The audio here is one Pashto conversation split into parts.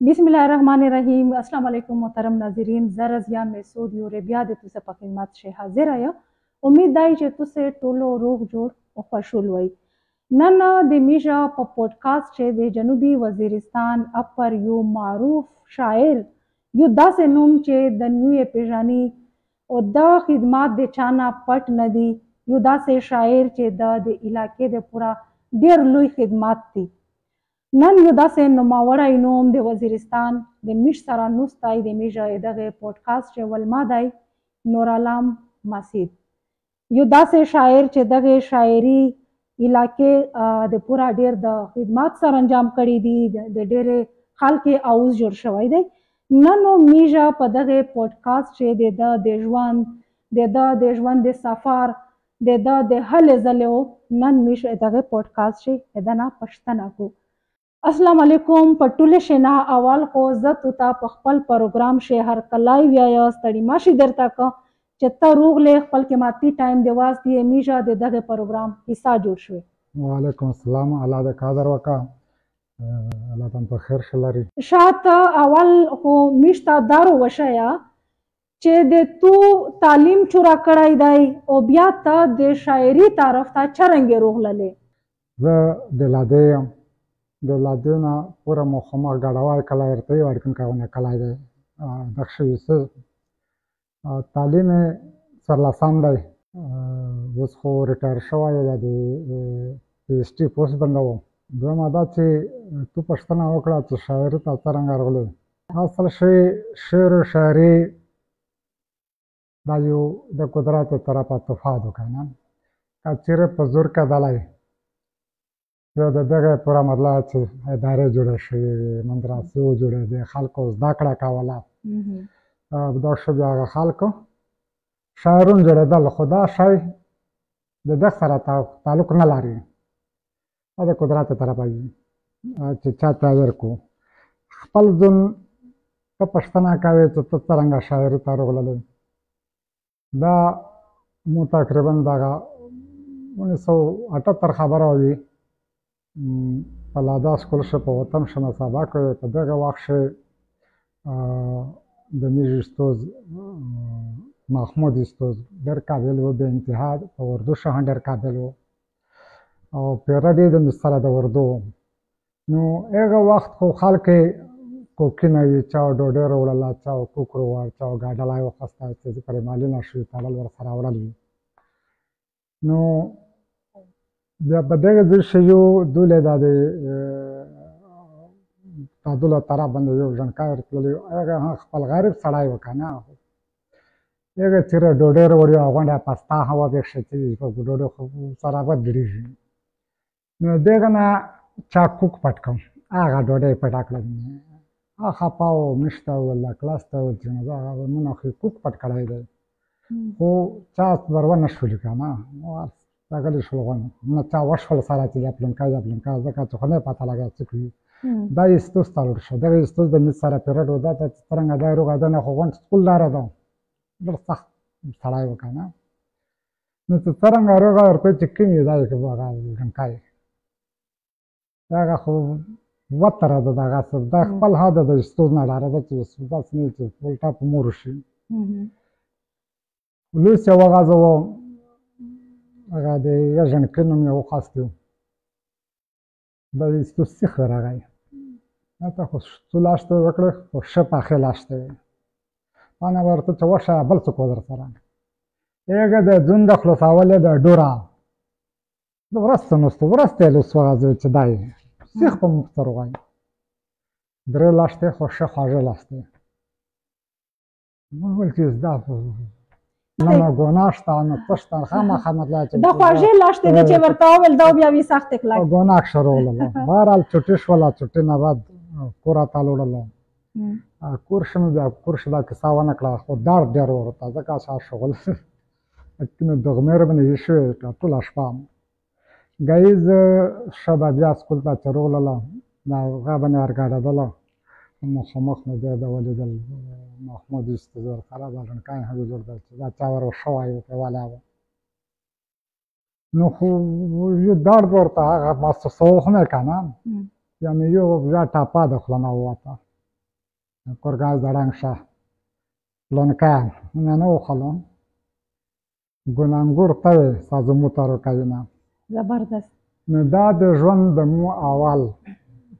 बिस्मिल्लाहिर्रहमानिर्रहीम। अस्सलाम वालेकुम मोहतरम नाजरीन, ज़रज़िया मैसूद यूरे बिया दे तुसे په خدمت شي حاضر یم. امید دی چې تاسو ټولو روغ جوړ او خوشحال وئ. نن د میژه په پودکاسټ چې د جنوبي وزیرستان اپر یو معروف شاعر یو داسې نوم چې د نوې پیژانی او دا خدمات د چانه پټ نه دي، یو داسې شاعر چې د علاقې د پورا ډیر لوی خدمات دي. نن یو داسې نوماوړی نوم د وزیرستان د میش سره نوستی د میژه دغه پودکاسټ چې ولما دی نورعالم مسید، یو داسې شاعر چې دغه شاعري علاقې د پورا ډیر د خدمات سره انجام کړي دي، د ډېرې خلک اوز جوړ شوی دی. نن نو میژه په دغه پودکاسټ چې د ژوند د سفر د هلې ځلې نن میژه دغه پودکاسټ چې دنه پښتنه کو. السلام علیکم. په ټوله شنا اول خو زه تو په خپل پروګرام شي هر کلای ویا ستړي ماشي درته کو چې ته روغلې خپل قیمتي ټایم دی واسطه میژه د دغه پروګرام حصہ جوړ شوی. وعلیکم السلام. الله دې قادر وکا، الله تم په خیر شلري. شاته اول خو میشته دارو وشیا چې د تو تعلیم چورا کړای دی او بیا ته د شاعري طرف ته چرنګ روغللې. زه د لاده د لادینا پورا مخمه غړوای کله ورته ورکن کاونه کله دی دښه وسه تعلیم سرلاسام دی. اوس خو ریټایر شوی دی د پی ایچ ډي پوسټ بندو. دویمه دا چې تو پښتنه وکړه چې شاعري ته څرنګه راغلی. اصل شی شعر و شاعري دا یو د قدرت طرفه تفاعل وکنه که چیرې په زور کدلای یا د دغه پورا مطلب چې ادارې جوړې شوې وي، مدرسې جوړې دي، خلکو زده کړه کوله، دا شو بیا هغه خلکو شاعرون جوړېدل. خو دا شی د دغه سره تعلق نه لري، دا د قدرت طرفه وي چې چا ته ورکو. خپل ځون ته پښتنه کوې چې ته څرنګه شاعري ته راغللی. دا مو تقریبا دغه 1978 خبره وي. په لادا سکول شه په وطن شه مسابقه کوي. په دغه وخت شه د میژ استوز محمود استوز ډېر قابل و، به انتها په اردو شه هم ډېر قابل و او پیره ډېر د سره د اردو. نو هغه وخت خو خلک کوکینه وي، چا ډوډۍ راوړله، چا کوک راوړ، چا ګاډلی واخیسته چې پرې مالي نشوي تړل ورسره وړل وي. نو بیا په دغه ځای شه یو دولې دا د دوله طرف باندې یو ژڼکی ورتللی، هغه هم خپل غریب سړی و که نه، هغه چېرې ډوډۍ راوړي او غونډه پسته هم وبېښه چې په ډوډۍ خو سره به ګډېږي. نو دغه نه چا کوک پټ کړم، هغه ډوډۍ پټه کړه. هغه خفه و، میش ته وویل کلاس ته وویل چې هغه مونږ خو کوک پټ کړی دی، خو چا ور ونه شولي که نه راغلی شول غونډه نه چا وشول سره چې دا پلونکی ځکه چې خو نه یې پته لګی څه کوي. دا استوس ته لاړ شه. دغه استوس د میز سره پیرډ و، دا ته چې څرنګه دی روغه ده نه، خو غونډ سکول لاره ده، ډېر سخت سړی و که نه. نو چې څرنګه روغه ورته چې کوم یې دا یې هغه ژڼکی هغه خو وتره ده دغسې دا خپل ها ده د استوز نه ډاره ده چې داسې نه چې الټا په مور وشي. لوس یې وغځوه، هغه د یو ژڼکي نوم یې وخواستو، دا د استوس سیخ راغی. هلته خو څو لاشتې وکړې، خو ښه پاخې لاشتې وې. ما نه ورته چې وشه بل څوک و در سره. هغه د ځون د خلاصول یې د ډوره د ورسته نوستو ورسته یې لوس وغځوي چې دا یې سیخ په موږ سره وایي. 3 لاشتې خو ښه خواږه لاشتې. ما وویل چې دا نه ګناه شته نه څه شته، خامخا مطلب چې دا خواږې لاشتې دي چې ورته وویل دا بیا وي سختې کلک. ګناه ښه راغلله. بهرحال چوټي شوله، چوټي نه بعد کور راته ولاړله. کور شه مې بیا کور شه دا کیسه ونه کړه، خو درد ډېر ورته ځکه چې شغل کومې دغمېرې باندې یې شوې ټوله شپه. ګایز ښه به بیا سکول ته چې راغلله د هغه باندې ورګډېدله، مخامخ مې بیا د ولیدل محمود استوز ورسره دا ژڼکی هم یې جوړ دی چې دا چا ور شوی و پرې ولی و. نو خو یو درد ورته هغه محسوسوه هم یې که نه، بیا مې یو بیا ټاپه د خوله نه ووته. کورګاز دړنګ شه لونکان مې نه وخلم ګنانګور ته سازو موتارو کوي زبردست نو دا د ژوند د مو اول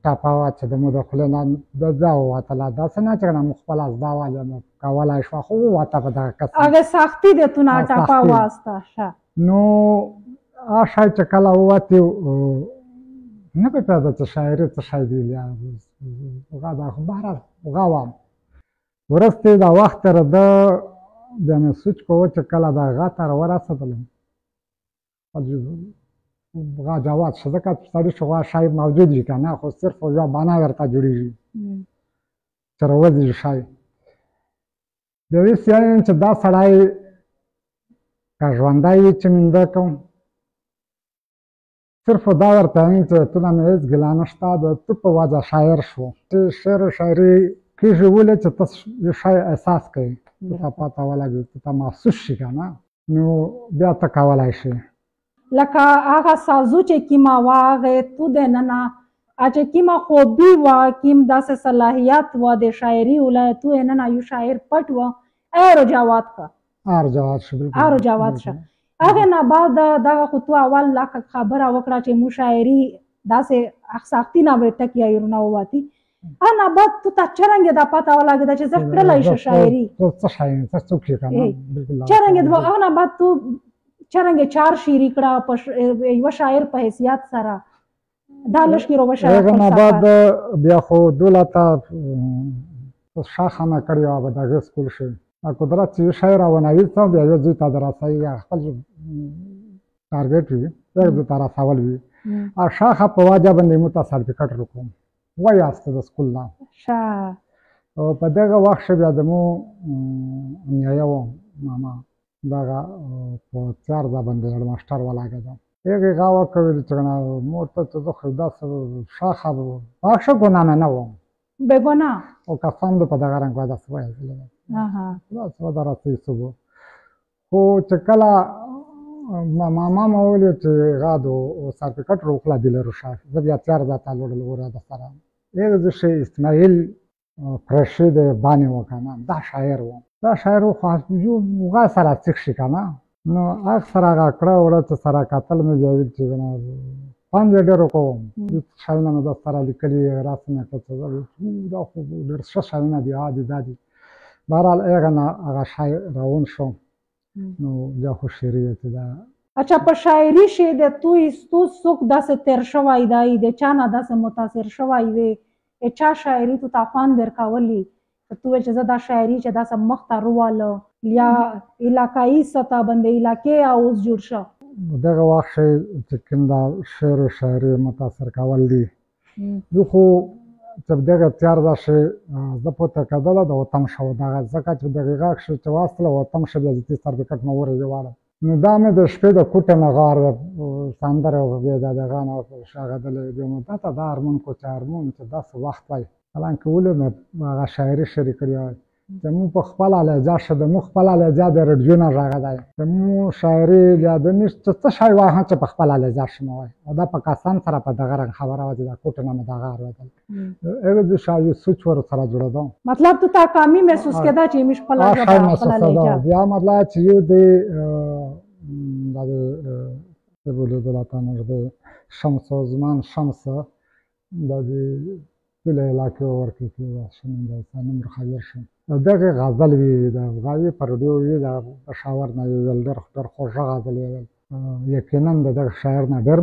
ټاپه وه چې د مو د خولې نه د ځا ووتله داسې نه چې مو خپله زده والې مو کولی شوه خو ووته په دغه قسم هغه سختي دی تو نه ټاپه واسطه شه نو هغه شی چې کله ووتې نه پې پوهېده چې شاعري څه شی دی هغه دا خو بهرحال هغه وه وروسته دا وخت تېرېده بیا مې سوچ کوه چې کله د هغه ته راورسېدلم هغه جواد شه ځکه چې سړي چې هغه شی موجود وي که نه خو صرف یوه بنا ورته جوړېږي چې راوځي شی بیا ویس یم چې دا سړی که ژوندی وي چې منده کوم صرف دا ورته وایم چې تو نه مې هېڅ ګیله نشته د تو په وجه شاعر شو چې شعر و شاعري کېږي ولې چې ته یو شی احساس کوې تو ته پته ولګي تو ته محسوس شي که نه نو بیا ته کولی شي لکه هغه سازو چې کومه وه هغې تو دننه چې کومه خوبي وه کوم داسې صلاحیت وه د شاعري ولایت تو یې ننه یو شاعر پټ وه ارو جواد ښه جواد شه ارو جواد شه هغې نه بعد دغه خو تو اول لکه خبره وکړه چې مو شاعري داسې سختي نه به ټکي ایرونه ووتي هغه نه بعد تو ته څرنګه دا پته ولګېده چې زه کړلی شم شاعري څه شی څه څوک یې که نه څرنګه هغه نه بعد تو څرنګه چار شعري کړه په یوه شاعر په حیثیت سره دا لږ کې روبه شاعر هغه نه بعد بیا خو دولته شاخه مې کړې وه به د هغې سکول شي قدرت چې یو شاعر او نویس ته بیا یو ځای ته د رسوي خپل ټارګېټ وي یو ځای ته رسول وي او شاخه په وجه باندې موږ ته سرټیفیکټ راکړو وایاست د سکول نه او په دغه وخت کې بیا زموږ نیایه وه ماما دغه په تیارده باندې هډ ماسټر ولګېده هغې هغه وکړل چې مور ته چې زه خو داسې شاخه هغه ښه ګناه مې نه وم بېګناه او قسم دې په دغه رنګ به داسې ویلی داسې به درته ایسو خو چې کله ماما مې وویل چې هغه د سرټیفیکټ روکړه دلرو شه زه بیا تیارده ته لوړل وره د سره هغه زه شی اسماعیل قریشي د بانې و که نه دا شاعر و دا شاعر و خو یو هغه سره څیښ شي که نه نو هغه سره هغه کړه وړه چې سره کتل مې بیا ویل چې خوند یې ډېر وکړو شیونه مې دا سره لیکلي راسم یې کړه چې دا خو ډېر ښه شیونه دي دا دي بهرحال هغه نه هغه شی روان شو نو بیا خو شعري چې دا اچھا په شاعري شی د تو څوک داسې تېر شوی دی د چا نه داسې متاثر شوی وي چا شاعري تو ته خوند درکولی تو وایې چې زه دا شاعري چې داسې مخ ته روواله یا علاقایي سطح باندې علاقې اوس جوړ شه دغه وخت چې کوم دا شعر و شاعري متاثر کول دي زه خو چې دغه تیارده شي زه پورته کېدله د وطن شه دغه ځکه چې دغې غږ شي چې واستله وطن شه بیا زه سرټیفیکټ مې ورې واړم نو دا مې د شپې د کوټې نه غار سندرې بیا د دغه نه ښاغېدلی بیا مې دا ته دا ارمون کو چې ارمون چې داسې وخت وای حالانکې ولې مې هغه شاعري شعري کړې وای زموږ په خپله لهجه شه زموږ خپله لهجه د رډیو نه غږېدی زموږ شاعري لهجه مې څه شی وای هم چې په خپله لهجه شه مې وای او دا په قسم سره په دغه رنګ خبره وه چې دا کوټې نه مې دغه اورېدل هغه د شاید یو سوچ ورسره جوړېده مطلب تو ته کامي محسوس کېده چې موږ خپله ژبه خپله لهجه بیا مطلب چې یو د دا د بولیدله ته نږدې شمس زمان شمس دا د ټولې علاقې ورکړې کې نوم ورخایر شم دغه غزل وي د هغې په رډیو وي د پېښور نه یې ویل ډېر خوږه غزل یې ویل یقینا د دغه شاعر نه ډېر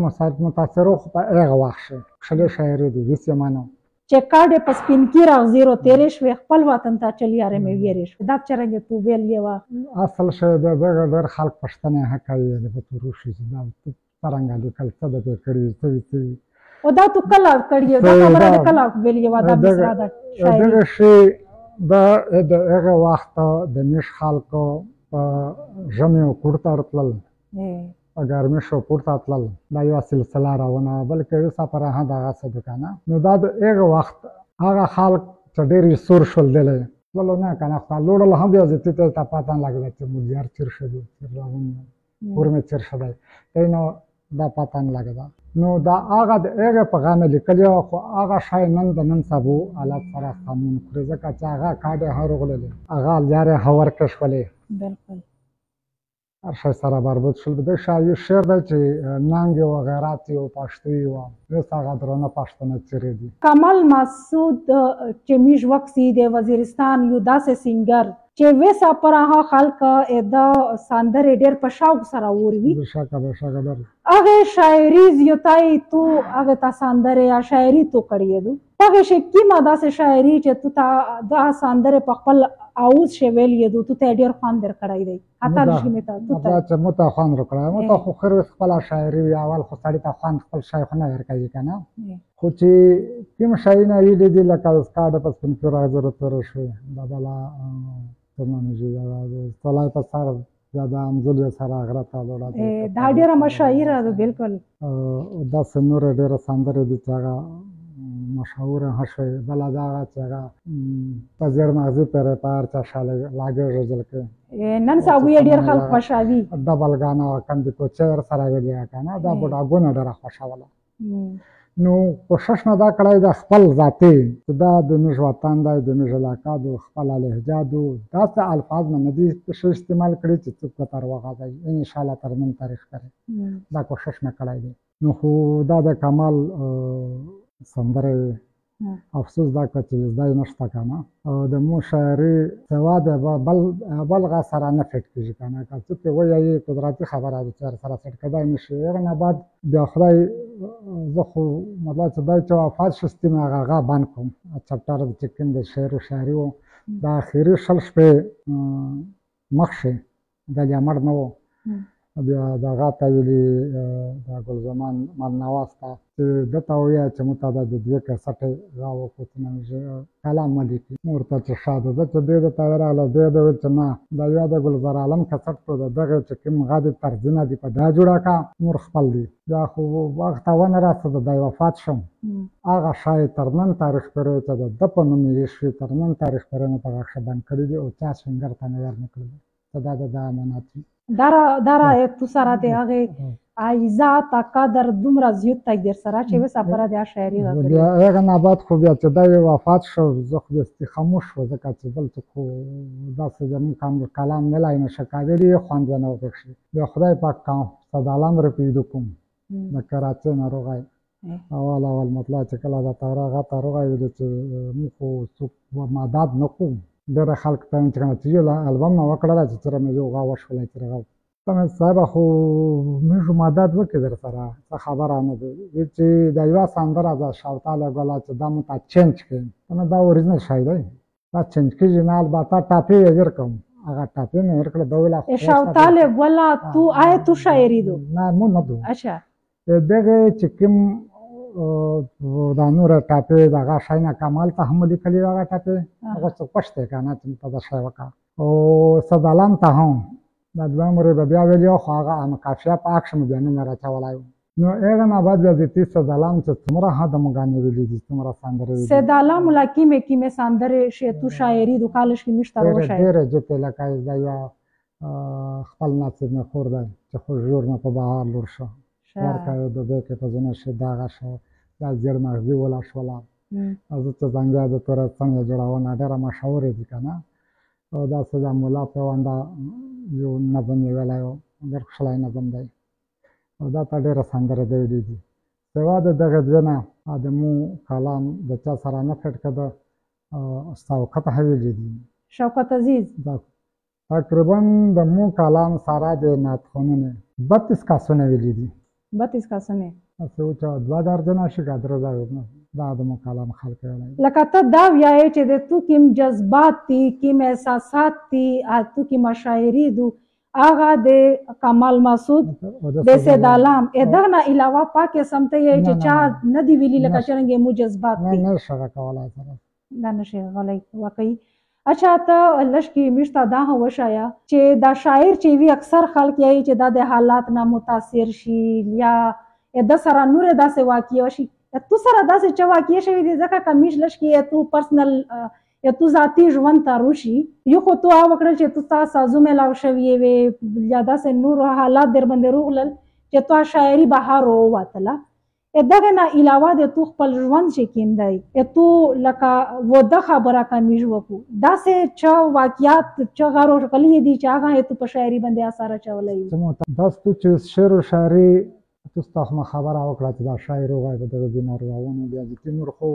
متاثر و خو په هغه وخت ښه ښکلې شاعري دی هېڅ یې منم چې کاډې په سپین کې راغځې رو تېرې شوې خپل وطن ته چل یارې مې ویرې شوې دا څرنګه تو ویل یې وه اصل شی د دغه ډېر خلک پوښتنې هم کوي په تورو شي چې دا څرنګه لیکل څه ده پرې کړي څه وي او دا تو کله کړې دا خبره دې کله ویلې وه دا مصره ده دغه شی دا د هغه وخت د میش خلکو په ژمي و کور ته راتلل په ګرمۍ شو پورته تلل دا یوه سلسله روانه وه بلکې اوسه پورې هم دغسې ده که نه نو دا د هغه وخت هغه خلک چې ډېر یې سور شول دلی تللو نه که نه خو لوړل هم بیا زه ته پته نه لګېده چې مو زیار چېر شو دی چېر روان کور مې چېر شو دی دی نو دا پته نه لګېده. نو دا هغه د هغې په غم یې لیکلي وو، خو هغه شی نن د نن سبو حالت سره سمون خوري، ځکه چې هغه کاډې هم روغللې، هغه لارې هم ورکې شولې، بالکل هر شی سره بربود شول. د شاه یو شعر دی چې ننګ یې و غیرت یې و پښتو یې وه، اوس هغه درانه پښتانه څیرې دي. کمال مسعود چې میش وکسی د وزیرستان یو داسې سینګر چې ویسا پر هغه خلک د سندرې ډېر په شوق سره وروي. بېشکه بېشکه ډېر هغه شاعري زیاتای تو هغه تا سندرې یا شاعري تو کړې دو هغه شي کیما داسې شاعري چې تو تا دا سندرې په خپل اوس شی ویلې دو تو ته ډېر خوند در کړی دی حتی لږ مې ته تو ته چې مو ته خوند ورکړی مو ته خو خیر خپله شاعري وي اول خو سړي ته خوند خپل شی خو نه ورکوي که نه خو چې کوم شیونه ویلي دي لکه سکاډه په سپین کې راځره تېره شوې دا بله طلای په سر یا د امزل سره غره ته لوړه دا ډېره مشاعره ده بالکل داسې نورې ډېرې سندرې دي چې هغه مشهوره هم شوې بله دا هغه چې هغه په زیر مغزي پرې په هر چا شاله لاګېږي ځل کې نن سبا یې ډېر خلک خوښوي ډبل ګانا کندې کوچې ورسره ویلې که نه دا بوډاګونه ډېره خوښوله نو کوشش مې دا کړی د خپل ذاتي چې دا د موږ وطن دی د موږ علاقه د خپله لهجه دو داسې الفاظ مې نه دي ښه استعمال کړي چې څوک به تر وغځوي انشاءالله تر نن تاریخ پورې دا کوشش مې کړی دی نو خو دا د کمال سندرې افسوس دا کړه چې زده یې نشته که نه د مو شاعري سوا د بل غا سره نه فټ کېږي که نه که څوک یې ووایي قدرتي خبره ده چې ورسره سټ کېدای نه شي هغې نه بعد بیا خدای زه خو مطلب چې دی چې وفات شوستي مې هغه بند کړم چپټر چې کوم د شعر و شاعري و د اخري 6 شپې مخکې دلې مړ نه و بیا د هغه ته ویلي د ګلزمان ملنواز ته چې ده ته ووایه چې موږ ته د 2 کیسټې را وکړو کلام ولیکي مو ورته چې ښه ده ده چې دی درته ورغله دی ده ویل چې نه دا یو د ګلزار عالم کیسټ کړو د دغې چې کوم هغه د ترجمه دي په دا جوړه کړه نور خپل دي بیا خو وخت ته ونه رسېده دی وفات شم هغه شاید تر نن تاریخ پورې چې د ده په نوم یې شوي تر نن تاریخ پورې مې په غاښه بند کړي دي او چا سینګر ته مې ور نه کړي ته دا د امانت وي دارا تو سره د هغې عزت قدر دومره زیات ته در سره چې وسه پره د شاعري غږ هغه نه بعد خو بیا چې دی وفات شو زه خو بیا خاموش شو ځکه چې بل څوک خو داسې زموږ کلام نه لای نشه کولی خوند ونه وبخښي بیا خدای پاک صدالام را پیدا کوم د کراچۍ ناروغی اول مطلب چې کله دا هغه ته راغی چې موږ خو څوک مدد نه کوو ډېره خلک ته چې کومه چې یو البم مې وکړله چې چېرې مې یو غا وشولی چې هغه صاحبه خو موږ مدد وکړي در سره څه خبره نه دی چې د یوه سندره ده شوتاله ګله چې دا مو ته چینج کړي نو دا اوریجنل شی دی دا چینج کېږي نه البته ټاپې یې در کړم هغه ټاپې مې ورکړه ده ویله شوتاله ګله تو آیا تو شاعري دو نه مو نه دو اچھا دغه چې کوم دا نور ټاپې دغه شی نه کمال ته هم لیکلي هغه ټاپې هغه څه خوښ دی که نه چې ته دا شی وکړه او صدالام ته هم دا دویم ورې به بیا ویلي خو هغه قافیه په عکس مې بیا نوم یې راچولی و نو هغه نه بعد بیا د تی صدالام چې څومره ها د مګانې ویلي دي څومره سندرې ویلي صدالام لا کیمې سندرې شی تو شاعري دو کالج کې مشته و شاعر ډېرې جوتې لکه دا یوه خپل نصیب مې خور دی چې خو ژور مې په بهار لور شو ورکه یې د دې کې په زونه شي دغه شو دا زیړ مغزي وله شوله زه چې ځانګړی د توره څڼ یې جوړونه ډېره مشهورې دي که نه او داسې د ملا پیونده یو نظم یې ویلی و ډېر ښکلی نظم دی او دا ته ډېره سندرې دی ویلي دي سوا د دغې دوې نه د مو کلام د چا سره نه فټ کېده شوکت هم ویلي دي شوکت عزیز تقریبا د مو کلام سره د نعتخوانونه 32 کسونه ویلي دي 32 کسونه هسې و چې 2 درجنه شي که 3 درجنه دا د مو کلام خلک ویلی لکه ته دا وایې چې د تو کوم جذبات دي کوم احساسات دي تو کوم شاعري دو هغه د کمال مسعود د صدالام دغه نه علاوه پاکې سمته یې چې چا نه دی ویلي لکه څرنګه مو جذبات دي نه شي کولی سره دا نشي غلی واقعي اچھا ته لشکې میشته دا هم وښایه چې دا شاعر چې وي اکثر خلک یې چې دا د حالات نه متاثر شي یا د سره نور داسې واقعه شي تو سره داسې چې واقعه شوي دي ځکه که میش لشکې تو پرسنل یا تو ذاتي ژوند ته روشي یو خو تو وکړل چې تو ستا سازو میلاو شوي وې یا داسې نور حالات در باندې روغلل چې تو شاعري بهار ووتله دغه نه علاوه د تو خپل ژوند چې کوم دی تو لکه وده خبره کمیږ وکړو داسې چا واقعیات چې غارو شکلی دي چې هغه تو په شاعري باندې اثر اچولی داس تو چې شعر و شاعري تاسو ته خبره وکړه چې دا شاعر وغواړي په دغه ناروغانو بیا د تیمور خو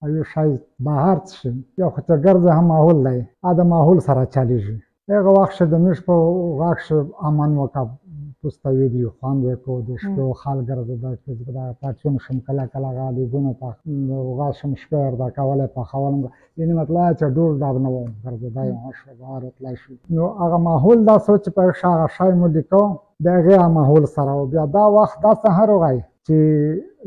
ایو شاید بهار څه یا خو ته ګرځه هم ماحول دی دا ماحول سره چلیږي هغه وخت د میش په واښ امن وکړ پوستوي دی خوند وکړو د شپو خال ګرځه دا پاتون شم کله کله غالبونه په غاشم شپه دا کوله په خولم یعنی مطلب چې ډول دا نه و ګرځه دا یو شو بهار تلای شو نو هغه ماحول دا سوچ په شاغه شای مو لیکو دا غیر ماحول سره بیا دا وخت دا سحر وغای چې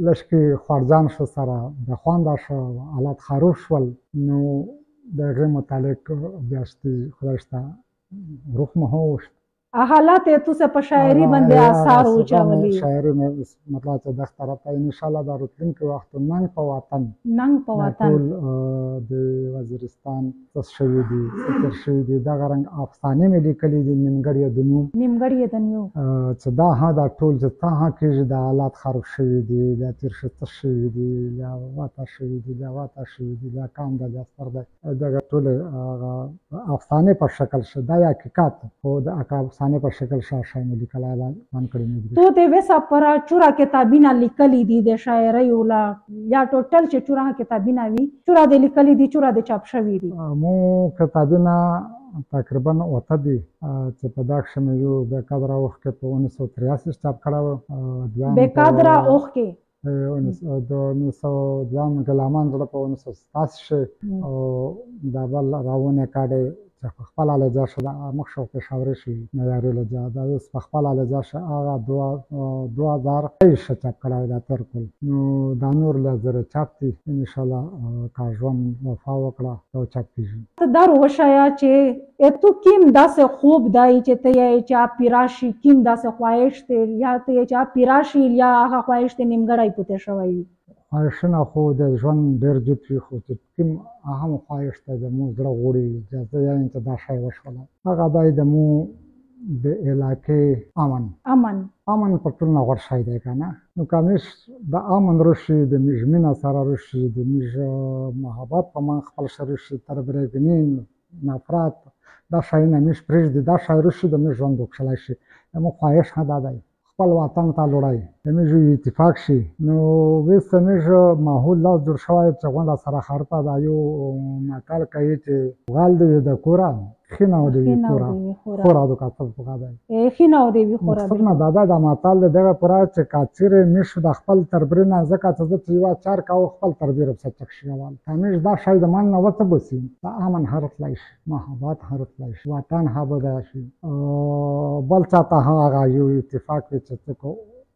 لشکې خورځان شو سره د خوند شو حالات خروش ول نو د غیر متعلق بیاشتي خداشته روح مهوش حالات تو سے په شاعري باندې آثار وچولي شاعري مطلب چې د طرف ته ان شاء الله د راتلونکي وخت ننګ په وطن ټول د وزیرستان څه شوی دي ذکر شوی دي دا غرنګ افسانې مې لیکلي دي نیمګړی د نوم چې دا دا ټول چې ته کېږي د حالات خراب شوي دي یا تیر شته شوي دي یا واته شوي دي یا واته شوي دي یا کام د ستر دی دغه ټول افسانې په شکل شي دا حقیقت خو د افسانې په شکل شای مو لیکلی باندې کړی نه دي تو د وسه پر چورا کتابونه لیکلي دي د شاعرۍ ولا یا ټوټل چې چورا کتابونه وي چورا د لیکلي دي چورا د چاپ شوي دي مو کتابونه تقریبا اوته دي چې په دا کښې مې یو بېقدره اوښکې په 1983 چاپ کړی و بېقدره اوښکې د 1902 ګلامان زړه په 1987 او دا بل راونه کاډې چې په خپله لهجه شو د مخ شو پېښوري شي معیاري لهجه دا اوس په خپله لهجه شه هغه 2023 چاپ کړی دا تېر کل نو دا نور لهجې چاپ دي انشاءالله که ژوند وفا وکړه دا چاپ کېږي ته دا روښیه چې تو کیم داسې خوب دی چې ته یې چا پیرا شي کیم داسې خواهش دی یا ته یې چا پیرا شي یا هغه خواهش دی نیمګړی پوتې شوی وي خواهشونه خو د ژوند ډېر جوت وي خو چې کوم اهم خواهش دی زموږ زړه غواړي چې زه یم چې دا شی وشوله هغه دی زموږ د علاقې امن په ټول نه غوره شی دی که نه نو که موږ د امن راشي د موږ مینه سره راشي د موږ محبت په من خپل سره راشي تربرګني نفرت دا شیونه موږ پرېږدي دا شی راشي د موږ ژوند وکړلی شي زموږ خواهش هم دا دی خپل وطن ته لوړی زموږ اتفاق شي نو وروسته موږ ماحول داس جوړ شوی چې غونډه سره خرته دا یو متل کوي چې غل دې د کوره ښه نه ودې وي کوره خوره د کاڅه پوغه دی ښه نه ودې وي خوره مقصد نه دا دا متل دی دغه پوره چې کاچیرې موږ د خپل تربرې نه ځکه چې زه چې یوه چار کوو خپل تربیې ربسه چک شوال که موږ دا شی د من نه وڅبوسي دا امن هرتلی شي محبت هرتلی شي وطن هبدی شي بل چاته هغه یو اتفاق وي چې څه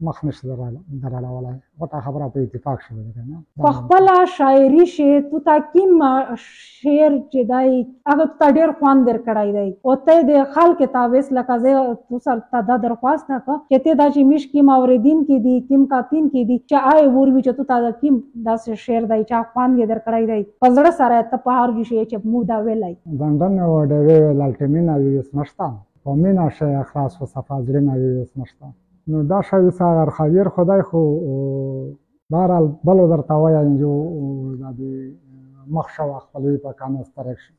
مخ نشي درالولی غټه خبره په اتفاق شوې ده که نه په خپله شاعري شی تو ته کوم شعر چې دی هغه تو ته ډېر خوند درکړی دی او ته د خلکو ته ویس لکه زه تو سره ته دا درخواست نه کړه چې ته دا چې موږ کوم اورېدونکي دي کوم کاتونکي دي چې وروي چې تو ته کوم داسې شعر دی چې خوند یې درکړی دی په زړه سره ته په هر شی چې موږ دا ویلی ځانډن او ډېرې لالټمینه ویوس نشته په مینه شی اخلاص و صفا زړه نه ویوس نشته نو دا شی ساغر خیر خدای خو بهرحال بلو درته وایم یو دا د مخ شوه خپلوي په کانسترک شي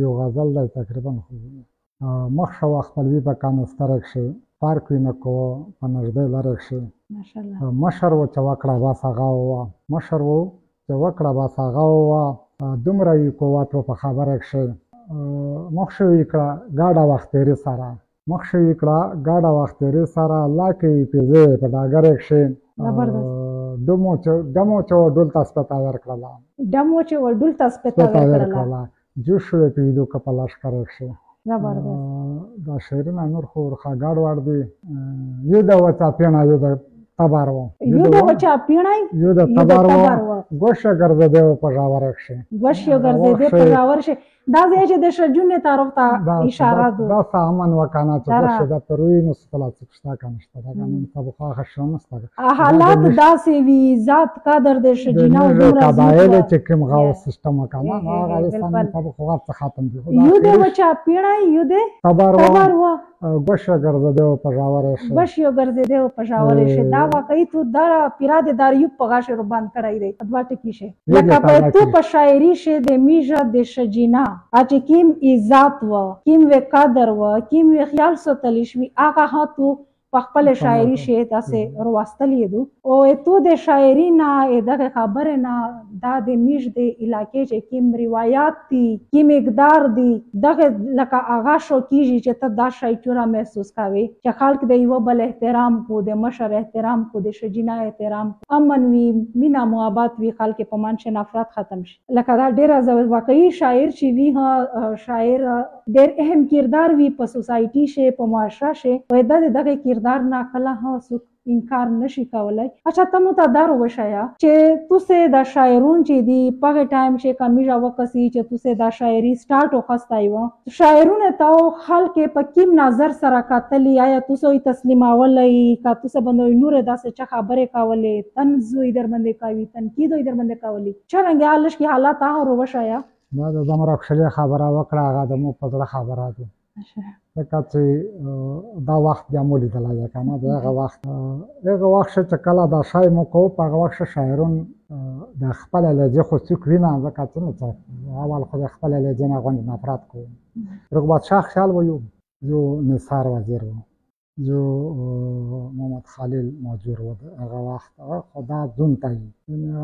یو غزل دی تقریبا خو مخ شوه خپلوي په کانسترک شي پارک وي نه کو په نږدې لرک شي مشر و چې وکړه بس هغه ووه مشر و چې وکړه بس هغه ووه دومره یې قوت و په خبره کښې مخ شوي کړه ګاډه وخت تېري سره مخ شوي کړه ګاډه وخت تېري سره لاکې پیزې په ډاګرې کښې ډمو چې و ډول ته سپېته ورکړله جوش شوې په ویدو که په لښکرې کښې دا شعرونه نور خو ورخه ګډ وډ دي یو د وڅاپېنه یو د تبر و یو د بچا پیړای یو د تبر و ګوشه ګرځېدی و په ژاور کښې ګوش یو ګرځېدی په ژاور کښې دا ځای چې د شجونې طرف ته اشاره ده دا څه امن و که نه چې ګوښې ده په روی نو څه څه شته که نه شته ده که نه پخوا هغه شی نشته حالات داسې وي ذات قدر د ښځینه او دومره قبایل چې کوم غو سیستم و که نه نو هغه انسان پخوا هر څه ختم دي یو دی و چا پیړی یو دی تبر و ګوشه ګرځېدی و په ژاور کښې ګوش یو ګرځېدی و په ژاور کښې دا واقعي تو دا پیرا د داریوب په غاښې روباند کړی دی دوه ټکي شی لکه په تو په شاعري کښې د میژه د ښځینه چې کیم عزت و کیم و قدر و کیم و خیال ساتلی شوي هغه ها تو په خپل شاعري شی داسې رواستلی دو او تو د شاعري نه دغه خبرې نه دا د میژ د علاقې چې کیم روایات دي کیم مقدار دي دغه لکه هغه شو کېږي چې ته دا شی چوره محسوس کوې چې خلک د یوه بل احترام کو د مشر احترام کو د ښځینه احترام امن وي مینه محبت وي خلک په منځ نفرت ختم شي لکه دا ډېره واقعي شاعر چې وي شاعر ډېر اهم کردار وي په سوسایټي شي په معاشره شي او دغه کردار نه کله هم څوک انکار نشي کولی اچھا ته مو ته دا وښیه چې توسې دا شاعرون چې دي په هغې ټایم چې کمیژه وکسي چې توسې دا شاعري سټارټ وخستی وه شاعرونو ته خلک په کیم نظر سره کتلي آیا توسې تسلیمولی که توسې باندې نورې داسې څه خبرې کولې طنز یې در باندې کوي تنقید یې در باندې کولی څرنګه هلش کې حالات هغه وښیه دا د دومره ښکلې خبره وکړه هغه د مو په زړه خبره ده ځکه چې دا وخت بیا مو لیدلی دی که نه د هغه وخت چې کله دا شی مو کوو په هغه وخت شاعرون د خپله لهجې خو څوک وینه ځکه څه اول خو د خپله لهجې نه غونډې نفرت کوو رغبت شاه خیال و جو نثار وزیر و جو محمد خلیل ماجور و هغه وخت خو دا ځون ته وي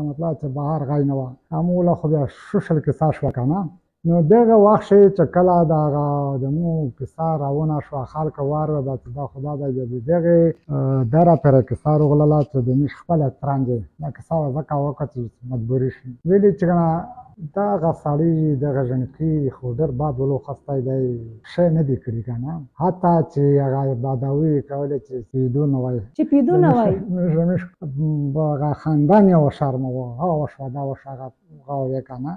مطلب چې بهر غی نه وه هموله خو بیا شوشل کیسه شوه که نه نو دغه وخت چې کله د مو کیسه راونه شوه خلکو واورېده چې دا خو دا دی د دغې دره پرې کیسه راغلله چې د میش خپله ترنج دا کیسه وه ځکه وکړه چې مجبوري شي ویلي چې ګنه دغه سړي دغه ژڼکي خو ډېر بد ولوخستی دی ښه نه دي کړي که نه حتی چې هغه بداوي یې کولې چې پیدو نه وایي چې پیدو نه وایي زموږ هغه خاندان یې وشرموه هغه وشوه دا وشوه هغه غاوې که نه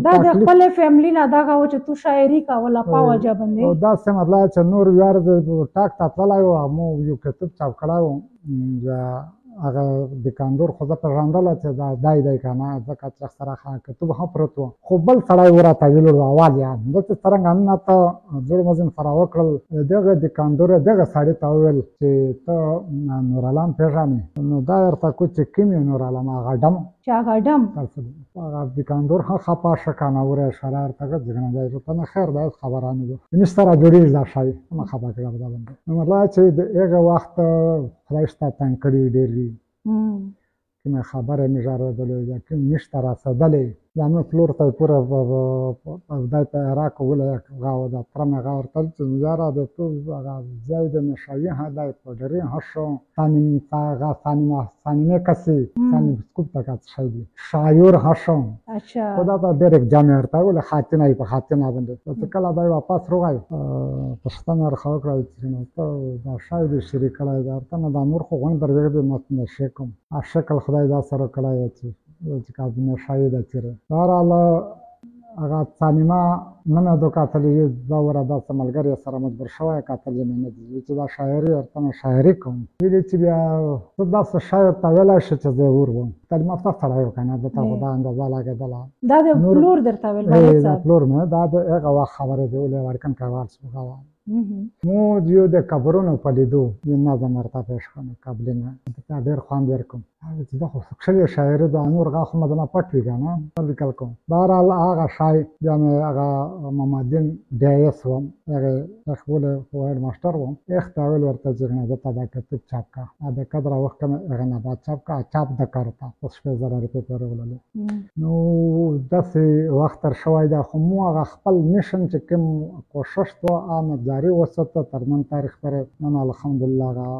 دا د خپلې فیملي نه دغه و چې تو شاعري کوله په وجه باندې او داسې مطلب چې نور ویار ټاک ته تللی و مو یو کتاب چاپ کړی و هغه د کاندور خو زه پېژندله چې دا دی دی که نه ځکه چې اکثره کتاب هم پروت و خو بل سړی وراته ویلو و اول یې دلته څرنګه نن ته جوړ مزین سره وکړل دغه د کاندور دغه سړي ته وویل چې ته نورعالم پېژنې نو دا ورته کو چې کوم یې نورعالم هغه ډم چې هغه ډم هغه د کاندور هم خفه شه که نه وره اشاره ورته کړه چې ګنه دی ته نه خیر دا هېڅ خبره نه ده زموږ سره جوړېږي دا شی مه خفه کړه په دا باندې نو مطلب چې د هغه وخت خدای شته تنګ کړي ډېر وي کومې خبرې مې ژارېدلې یا کوم میش ته رسېدلې زموږ پلور ته یې پوره دی په عراق وویله هغه د تره مې هغه ورته ویل چې یاره د تو هغه ځای د نشوي هم دی پادري هم شو سانیمې کسې سانیم سکوب ته که څه شی دي شاعر هم شو خو دا ته ډېر اکجام یې ورته وویل خاطینه یې په خاطینه باندې چې کله دی واپس راغی پوښتنه یې راڅخه وکړه چې ته دا شی دې شریک کړی دی ورته نه دا نور خو غونډ دربېږدي نشه کوم شکل خدای دا سره کړی دی چې کابینه شاعر ده چیرې بهرحال هغه څانیمه نه مې دو کتلې زه وره داسې ملګري سره مجبور شوی کتلې مې نه دي چې دا شاعري ورته مې شاعري کوم ویلې چې بیا ته داسې شی ورته ویلی شې چې زه ور وم تعلیم یافته سړی و که نه دته خو دا اندازه لګېدله دا د پلور درته ویل دا پلور مې دا د هغه وخت خبرې دي ولې ورکن کول شو مو یو د قبرونو په لیدو یو نظم ورته پېښ کړم قبلینه ته ډېر خوند ورکوم چې دا خو ښکلې شاعري ده نور هغه خو مې نه پټ وي که نه لیکل کوم بهرحال هغه شی بیا مې هغه محمددین ډیس وم هغې خپل هیډ ماسټر وم هغې ته ویل ورته چې نه ده ته دا کتاب چاپ کړه بې قدره وخت کې مې هغه نه بعد چاپ کړه چاپ د کار ته په 1000 روپۍ پورې وللې نو داسې وخت تر شوی دی خو مو هغه خپل میشن چې کوم کوشش و هغه جاري وساته تر نن تاریخ پورې نن الحمدلله هغه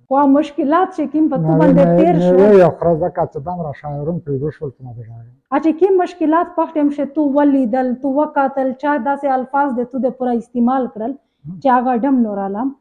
خو مشکلات چې کوم په تو باندې تېر شو یو خره ځکه چې دومره شاعرون پیدا شول چې ما بېژاړم چې کوم مشکلات په وخت چې تو ولیدل تو وکتل چا داسې الفاظ د تو د پوره استعمال کړل چې هغه ډم نور عالم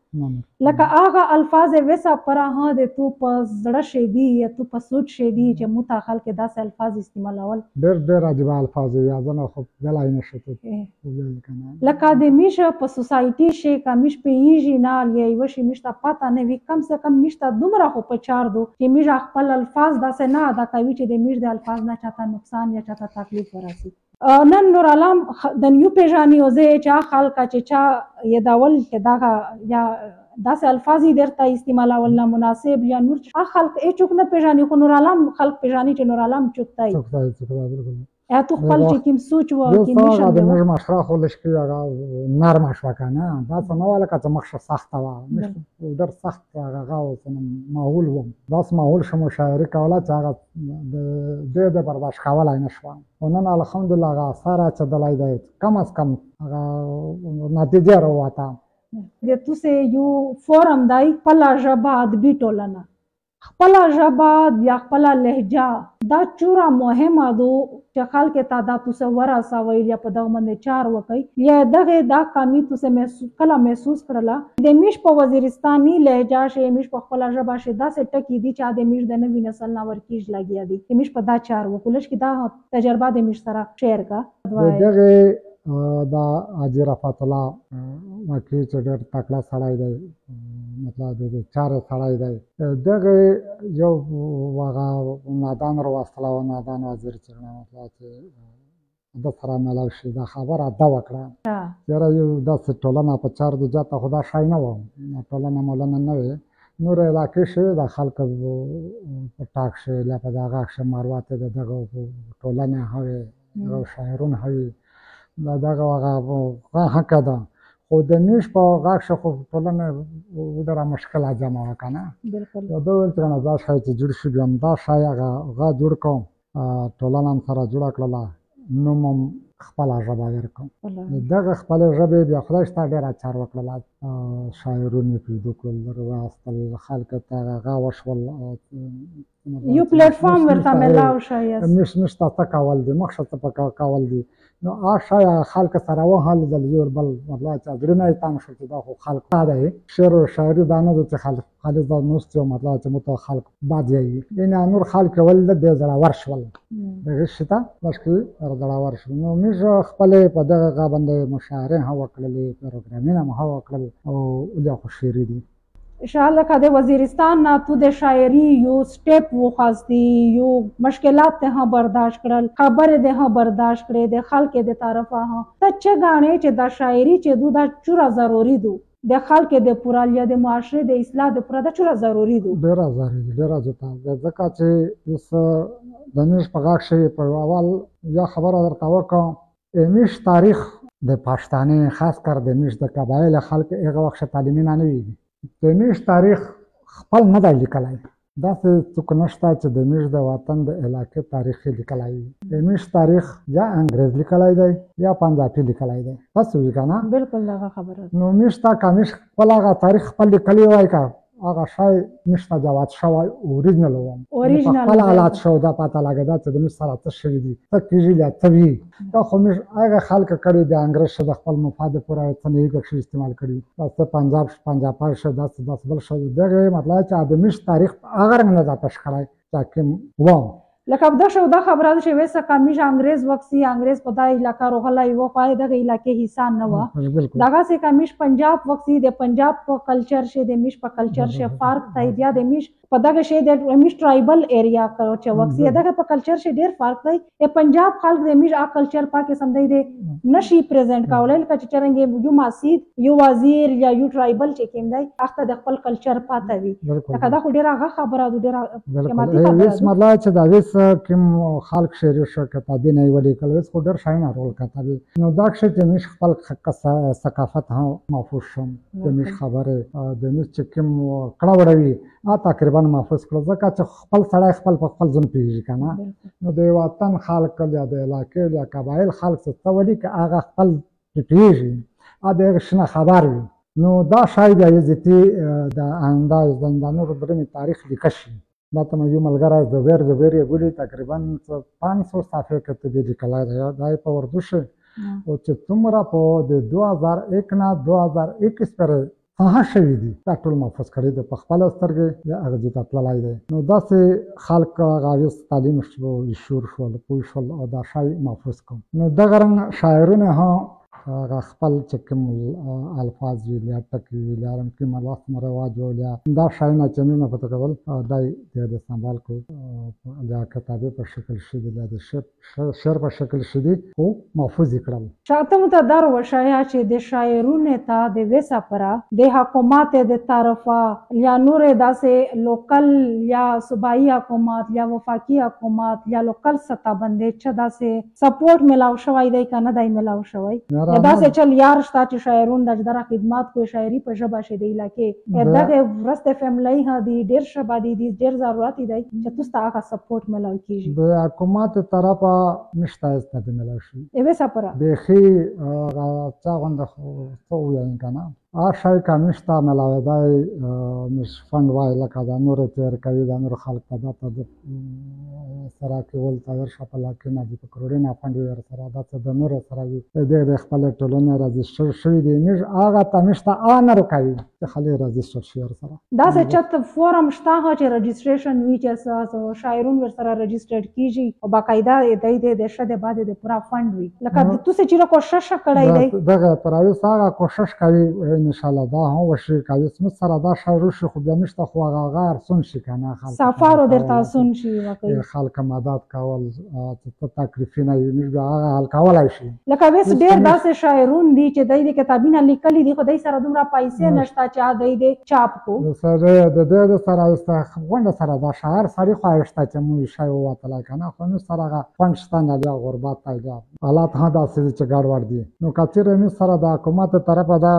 لکه هغه الفاظ ویسا پراها د تو په زړه شي دي یا تو په سوچ شي دي چې موته خلک داسې الفاظ استعمالول ډېر عجیب الفاظ یا ځنه خو بلای نشته لکه د میش په سوسایټي شي کمیش په ایجی نال یا یو شي میشته پاته نه وي کم سے کم میشته دومره خو په چار دو چې میش خپل الفاظ داسې نه ادا کوي چې د میش د الفاظ نه چاته نقصان یا چاته تکلیف ورسي نن نور عالم د نیو پیژانی او زه چې خلک چې چا یداول کې دا یا داسې الفاظ درته استعمالول نامناسب یا نور خلک هیڅوک نه پیژني خو نور عالم خلک پیژني چې نور عالم چوکتای یا تو خپل چې کوم سوچ و کوم نشه د موږ مشره خو لشکې هغه نرمه شوه که نه دا څه نه وه لکه چې مخشه سخته وه ډېر سخت هغه ماحول و داسې ماحول شه مشاعرې کوله چې هغه د برداشت کولی نه شوه خو نن الحمدلله هغه اثر اچېدلی دی کم از کم هغه نتیجه راووته د توسې یو فورم دی خپله ژبه ادبي ټولنه خپله ژبه یا خپله لهجه دا چوره مهمه ده چې خلک ته دا توسه ورسوئ یا په دغه باندې چار وکئ یا دغه دا کمی توسه کله محسوس کړله د میش په وزیرستاني لهجه شي میش په خپله ژبه شي داسې ټکي دي چې د میش د نوي نسل نه ورکیږ لګیا دي چې میش په دا چار وکړلش کې دا تجربه د میش سره شیر کا دغه دا حاجي رفعت الله واقعي چې ډېر تکړه سړی دی مطلب د چارې سړی دی دغه یو هغه نادان راوستله او نادان وزیر چې مطلب چې د سره ملاو شي دا خبره ده وکړه یاره یو داسې ټولنه په چار د جاته خو دا شی نه وه ټولنه مولنه نه وې نور علاقې شوې د خلکو په ټاک شي یا په دغه کښې مروتې د دغه ټولنې هوې دغه شاعرون هوي دا دغه هغه حقه ده خو د میش په غاښ خو ټولنه ډېره مشکله جمع وه که نه دا ویل چې نه دا شی چې جوړ شي بیا هم دا شی هغه جوړ کړم ټولنه هم سره جوړه کړله نوم هم خپله ژبه ورکړم دغه خپلې ژبې بیا خدای شته ډېر اچار وکړله شاعرون یې پیدا کړل راوستل خلکو ته هغه وشول یو پلیټفارم ورته میلاو شي میش ته څه کول دي مخشه څه په کول دي نو هغه شی خلکو سره وهلیدل یو بل مطلب چې زړونه یې تنګ شول چې دا خو خلک دی شعر و شاعري دا نه ده چې خلک خالص دا نوست یو مطلب چې موږ ته خلک بد یایي یعنې نور خلک ولده ډېر زړور شول دغه شي ته بشکې زړور شول نو موږ خپلې په دغه هغه باندې مشاعرې هم وکړلې پروګرامونه هم وکړل او دا خو شعري دي انشاءالله که د وزیرستان نه تو د شاعري یو سټیپ وخواستی یو مشکلات ته هم برداشت کړل خبرې ده هم برداشت کړې د خلک د طرفه هم ته څه غاڼې چې د شاعري چې دو دا چوره ضروري دو د خلک د پورا یا د معاشرې د اصلاح د پورا د چوره ضروري دو ډېره ضروري ډېره ځکه چې اوس د میش په غاښ شي په اول یا خبره درته وکړم میش تاریخ د پښتانه خاص کر د میش د قبایل خلک هغه وخت تعلیمي نه وي د میش تاریخ خپل نه دی لیکلی داسې څوک نشته چې د میش د وطن د علاقې تاریخ یې لیکلی وي د میش تاریخ یا انګریز لیکلی دی یا پنجابي لیکلی دی تاسو وي که نه بلکل دغه خبره نو میش ته که میش خپل هغه تاریخ خپل لیکلی وای که هغه شی میش ته جواد شوی اوریجنل و خپل حالات شو دا پته لګېده چې د میش سره څه شوي دي څه کېږي یا څه وي دا خو میش هغه خلکو کړي د انګریز شه د خپل مفاد پوره څه نه کښې استعمال کړي دا څه پنجابی شه داسې بل شه دغه مطلب چې د میش تاریخ هغه رنګ نه ده تش کړی چې کوم وم لکه دا شو دا خبره ده چې ویسه کمیش انګریز وکسي انګریز په دا علاقه روغلی و خو دغه علاقې حصہ نه وه دغسې کمیش پنجاب وکسي د پنجاب په کلچر شي د میش په کلچر شي فرق دی بیا د میش په دغه شی د میش ټرایبل ایریا چې وکسي دغه په کلچر شي ډېر فرق دی د پنجاب خلک د میش آ کلچر پاکې سمدی دی نشي پریزنټ کولی لکه چې څرنګه یو مسجد یو وزیر یا یو ټرایبل چې کوم دی هغه د خپل کلچر پاته وي لکه دا خو ډېره هغه خبره ده ډېره قیمتي خبره ده کوم خلک شعري شو کتابي نه یې ولیکل اوس خو ډېر شیان رول کتابي نو دا کښې چې میش خپل ثقافت هم محفوظ شم د میش خبرې د میش چې کوم کړه وړه وي تقریبا محفوظ کړه ځکه چې خپل سړی خپل په خپل ځون پوهېږي که نه نو د وطن خلک یا د علاقې یا قبایل خلک څه ولیکي هغه خپل پوهېږي د هغې شنه خبر وي نو دا شی بیا یزتي د انداز د نورو درېمې تاریخ لیکه شي دا ته یو ملګری زبیر یې بولي تقریبا 500 صفحې کتابي لیکلی دی دا یې په اردو شي او چې څومره په د 2001 نه 2021 پورې څه شوي دي دا ټول محفوظ کړي دي په خپله سترګې د هغه ځای ته تللی دی. نو داسې خلک هغه اوس تعلیم شور شول پوه شول او دا شی محفوظ کړو. نو دغه رنګ شاعرونه هم هغه خپل چې کوم الفاظ ویل یا ټکي ویل یا کوم رسم رواج ویل دا شیونه چې موږ پته کول دا د استعمال کو یا کتابه په شکل شي یا د شعر په شکل شي او محفوظ کړل. شاته مو ته در وشایا چې د شاعرونو ته د وسا پرا د حکومت د طرفه یا نور داسې لوکل یا صوبایي حکومت یا وفاقي حکومت یا لوکل سطح باندې چې داسې سپورټ ملاو شوی دی کنه دای ملاو شوی داسې چل یار شته چې شاعرون د دغه خدمات کوي شاعري په ژبه شي دی لکه دغه ورسته فیملی هدي ډیر شبا دي ډیر ضرورت دی چې تاسو هغه سپورټ ملاو کیږي. د حکومت طرفه نشته است ملاو شي ایوه سپره بخي چا غونډه خو وایي کنه شای کمیشته ملاویدای مش فند وای لکه دا نور تیر کوي دا نور خلک ته د سره کول تایر شپه لکه نه دي په کروڑونه فند ور سره دا څه د نور سره د خپل ټولنه رجستر شوی دی مش هغه تمیشته ان کوي چې خلک رجستر شي سره دا څه چت فورم شته چې رجستریشن وی چې شاعرون ور سره رجستر کیږي او باقاعده د شته بعد د پورا فند وی لکه تاسو چې کوشش کړی دی دغه پرایو سره کوشش کوي ان شاء الله دا هم وشي کله سم سره دا شاعر شو خو بیا نشته خو هغه ارسون شي کنه خلک سفارو درته اسون شي واقعي خلک مدد کول ته تکلیفونه یې هغه حل کولای شي لکه وس ډیر داسې شاعرون دي چې دای کتابونه لیکلي دي خو دای سره دومره پیسې نشته چې دای چاپ کو سره د سره غونډه سره دا شاعر سړي خواهشته چې مو شای وته کنه خو نو سره هغه پنځتان یا غربت تایدا حالات ها داسې چې ګډوډ دي نو کچېره می سره د حکومت طرفه دا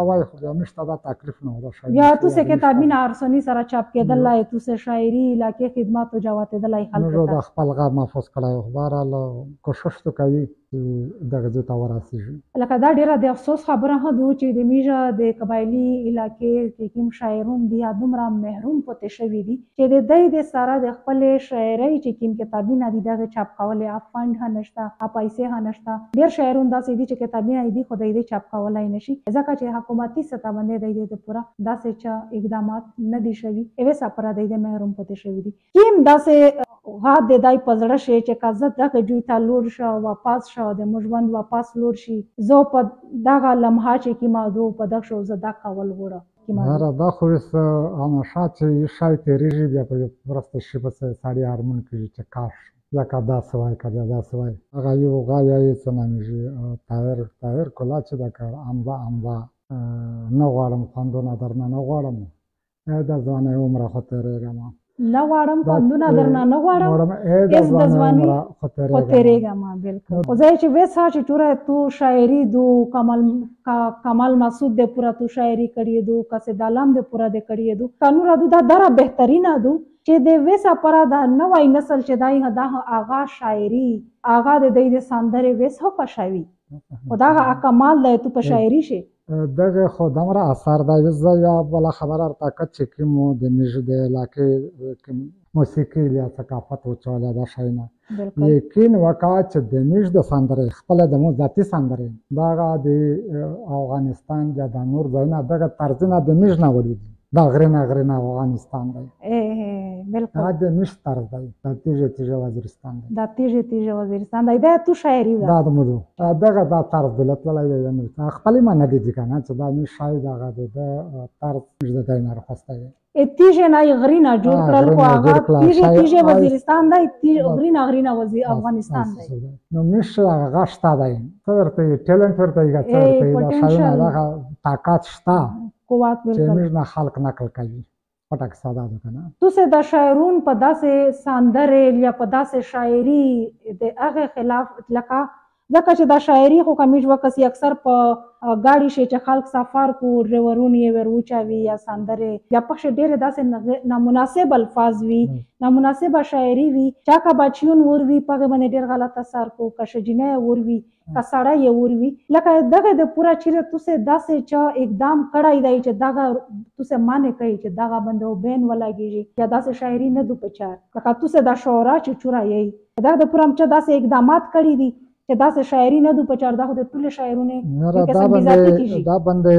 وای خو بیا مشته دا تکلیف نه ودا شاید یا تاسو کتابونه ارسنی سره چاپ کېدل لای تاسو شاعري علاقې خدمات او جوات دلای خلک نو دا خپل غا محفوظ کړای خو بهرحال کوشش تو کوي دغه ځای ته ورسېږي. لکه دا ډیره د افسوس خبره هم ده چې د میژه د قبایلي علاقې کې کوم شاعرون دي دومره محروم پاتې شوي دي چې د دوی د سره د خپل شاعرۍ چې کوم کتابونه دي دغه چاپ کولای افند هم نشته پیسې هم نشته. ډیر شاعرون داسې دي چې کتابونه دي خو د دې چاپ کولای نشي ځکه چې حکومتي سطح باندې د دې پورا داسې چې اقدامات نه دي شوي ایوه سپره د دې محروم پاتې شوي دي. کیم داسې غاد د دای پزړه شي چې کازه دغه جوی ته لور شو واپس شو د مجوند واپس لور شي زه په دغه لمحه چې کی مادو په دغه شو زدا کول وړه هر دا خو انا شاته شای تیریږي بیا په ورسته شي په ساړي هارمون کې چې کاش یا کدا سوای کدا دا سوای هغه یو غایې څنګه تایر کولا چې دا کار اموا نه غواړم خوندونه درنه نه غواړم دا ځوانه عمر خو تیرېږم نه غواړم خوندونه درنه نه غواړم اس د ځواني خو تیرېږم بالکل خو ځای چې وسه چې ټوره تو شاعري دو کمال مسعود د پورا تو شاعري کړی دو کسه دالام د پورا د کړی دو قانون دو دا ډېره بهترینه دو چې د وسه پرا دا نوای نسل چې دای هدا آغا شاعري آغا د دې سندره وسه پښاوي خدا کمال دی تو په شاعري شي دغه خو دمره اثر دی زه یا بل خبره طاقت چې کوم د میژه د علاقې موسیقي یا ثقافت او چاله دا شاینه لیکن وکا چې د میژه د سندره خپل د مو ذاتی سندره دا د افغانستان یا د نور ځایونه دغه طرزونه د میژه نه وړي دا غرنا افغانستان دی بالکل دا د میژه طرز دی د تیجه وزیرستان دی دا تیجه وزیرستان دی دا تو شاعري دا د مو دغه دا طرز دلت ولای دی نو خپل ما نه دي کنه چې دا می شاید هغه د طرز د دینه راخسته دی تیجه نه غرینا جوړ کړل خو هغه تیجه وزیرستان دی غرینا افغانستان دی نو میشه هغه شته دی ورته ټیلنټ ورته یې دا شاید هغه طاقت شته قوت بالکل چې موږ خلق نقل کوي پټک ساده ده کنه تاسو د شاعرون په داسې سندره یا په داسې شاعري د هغه خلاف لکه ځکه چې دا شاعري خو کمیج وکسي اکثر په गाड़ी से चखाल सफर को ड्राइवरों ये वेरूचा भी या सांदरे या पक्ष डेरे दासे नामुनासिब अल्फाज भी नामुनासिब शायरी भी चाका बाचियों और भी पगे बने डेर गलत असर को कशजिने और भी कसाड़ा ये और भी लका दगे दे पूरा चिरे तुसे दासे चा एकदम कड़ाई दाई च दागा तुसे माने कही च दागा बंदो बेन वाला गिजी या दासे शायरी न दु पचार लका तुसे दा शौरा च चुरा यही दा पूरा च दासे एकदमात कड़ी दी چې داسې شاعري نه دو په چار دا خو د ټولې شاعرونه نره یو دا قسم بېزاتي کېږي. باندې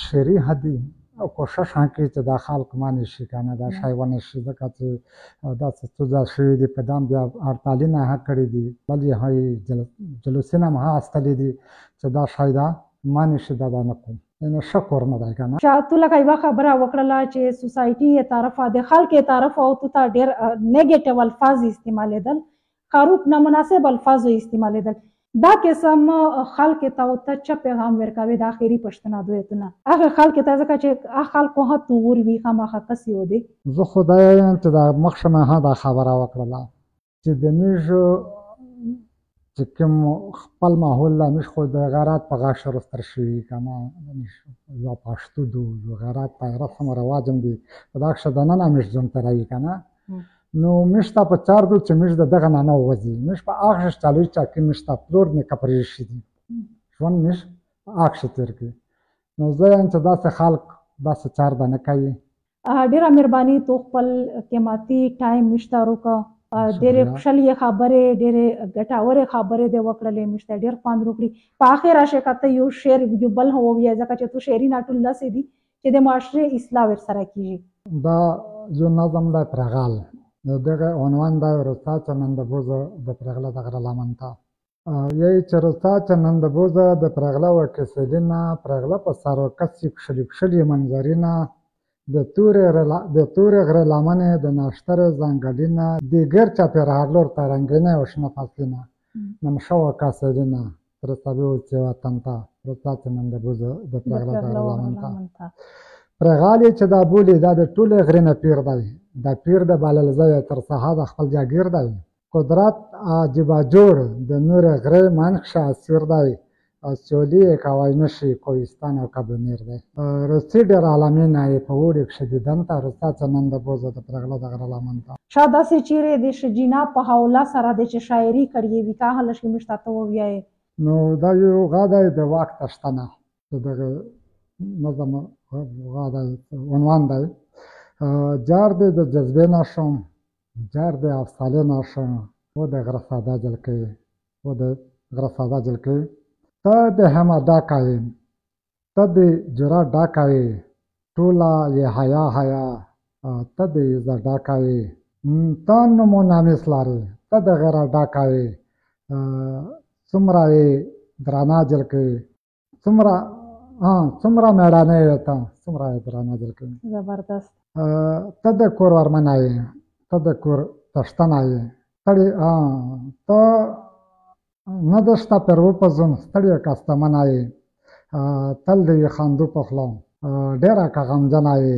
شعري هدي او کوشش وکړي چې دا خلک مانې شي که نه دا شی ونه شي ځکه چې داسې ستونزه شوي دي په دام بیا هړتالونه یې حق کړي دي بل یې هغوی جلوسونه هم هغه استلي دي چې دا شی دا مانې شي دا به نه کوم یعنې شکر نه دی که نه. تو لکه یوه خبره وکړله چې سوسایټي یې طرفه د خلک یې طرفه او تو ته ډېر نیګیټیو الفاظ استعمالېدل، خروب نامناسب الفاظ استعمالېدل. دا قسم خلک ته او ته څه پیغام ورکوې د آخري پښتنه دویتونه هغه خلک ته ځکه چې هغه خلکو ها تور وي خامخا کسي و دی. زه خو دا یم چې دا مخکې مې ها دا خبره وکړله چې د میږو چې کوم خپل ماحول لا میږ خو د غیرت په غاښ رستر شوي که نه یا پښتو دو یو غیرت په رسم و رواج هم دي په دا کښې دننه میږ ژوند تېروي که نه نو میږ ته په چار دو چې میږ د دغه نه نه ووځي میږ په هغه کښې چالوي چې کې میږ ته پلور نیکه پرېښي دي ژوند میږ په هغه کښې تېر کړي نو زه یم چې داسې خلک داسې چار به نه کوي. ډېره مهرباني تو خپل قیمتي ټایم میږ ته راکړه ډېرې خوشحالي خبرې ډېرې ګټورې خبرې دې وکړلې موږ ته ډېر خوند وکړي. په آخر راشي که ته یو شعر یو بل هم ووایې ځکه چې تو شعري نه ټول داسې دي چې د معاشرې اصلاح ورسره کېږي. دا یو نظم دی پرغل د دغه عنوان دی روستا چننده بوزه د پرغله د غره لمن ته یی چې روستا چننده بوزه د پرغله و کسلینه پرغله په سر و کسي کښلي کښلي منظرینه د تورې غره لمنې د ناشترې ځنګلینه دیګر چاپېره لور ته رنګینه او شنه فصلینه نمشه و کسلینه رسوي اوسې وطن ته روستا چننده بوزه د پرغله د غره لمن ته. پرغال چې دا بولي دا د ټولې غرې نه پیر دی دا پیر د بللځی تر سهاد خپل جاګیر دی قدرت عجیبه جوړ د نورې غرې منځ کښې اسیر دی او سیولي یې کوی نه شي کوهستان او کبنیر دی. روسي ډېر عالمینه یې په اوړي کښې دیدن ته روستا چننده بوزه د پرغله د غره لمن ته. شاید داسې چیرې د ښځینه په حواله سره دی چې شاعري کړې وي که هغه لږ موږ ته ته ووایې. نو دا یو غا دی د واک تشتنه د دغه نظم غا دی عنوان دی جار دی د جذبې نه شم جار دی افسانې نه شم و د غره ساده جلکې و د غره ساده جلکې ته د همه ډاکه یې ته د جرا ډاکه یې ټوله یې حیا حیا ته د عزت ډاکه یې ته نوم و نامیس لرې ته د غره ډاکه یې څومره یې درانه جلکې څومره مېړانه یې ته څومره یې درانه جلکې زبردست. ته د کور ورمنه یې ته د کور څښتنه یې ته نه ده شته پر وپزون ستړې که ستمنه یې تل د یې خندو په خوله ډېره که غمجنه یې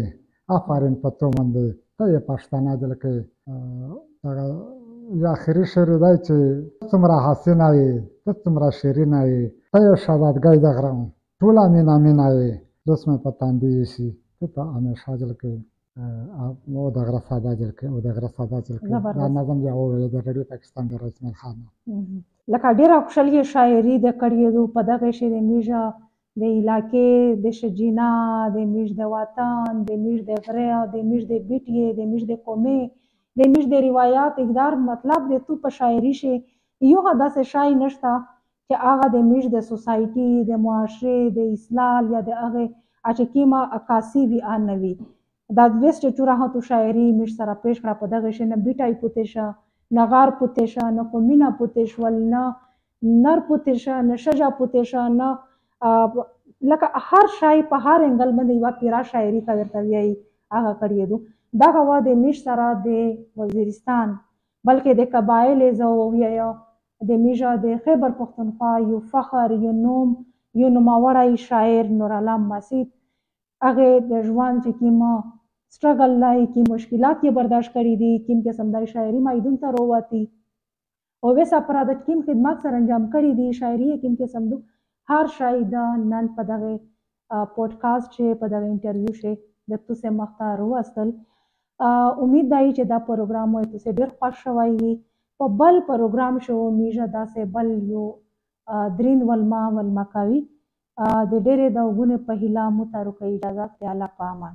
آفرین په تو باندې ته یې پښتنه جلکې. یا آخري شعر دی چې څومره حسینه یې ته څومره شیرینه یې ته یې شهزادګۍ د غره ټوله مینه مینه یې دوس مې په تندي ایسي ته ته همیشه جلکې او د غره ساده جلکې او د غره ساده جلکې دا نظم بیا وویل د ریډیو پاکستان د رسمل خان لکه ډېره خوشحالي شاعري د کړې دو په دغه شی د میږه د علاقې د ښځینه د میږ د وطن د میږ د غره د میږ د بیټیې د میږ د قومې د میږ د روایات اقدار مطلب د تو په شاعري شي یو داسې شای نشته چې هغه د میږ د سوسایټي د معاشرې د اصلاح یا د هغې چې کومه عکاسي وي نه وي دا دویسته چوره ها تو شاعري میږ سره پیش کړه په دغه شی نه بیټی پوتې شه نه غار پوتې شه نه قومینه پوتې شول نه نر پوتې شه نه ښځه پوتې شه نه لکه هر شای په هر انګل باندې یوه پیره شاعري که ورته وایي هغه کړې دو. دغه وه د میږ سره د وزیرستان بلکې د قبایل زه ووایه د میږه د خیبر پښتونخوا یو فخر یو نوم یو نوموړی شاعر نورعالم مسعود هغې د ژوند چې کومه سټرګل دی کوم مشکلات یې برداشت کړي دي کوم قسم دی شاعري میدون ته راووتي او ویسه پره د کوم خدمت سره انجام کړي دي شاعري یې کوم قسم دو هر شای د نن په دغه پودکاسټ چې په دغه انټرویو چې د تاسو مخ ته راوستل امید دی چې دا پروګرام مو تاسو ډېر خوښ شوی وي. په بل پروګرام شو میږه داسې بل یو درین ولما کوي د ډېرې د اوږونې په هیله مو ته روکه اجازه دی الله په امان.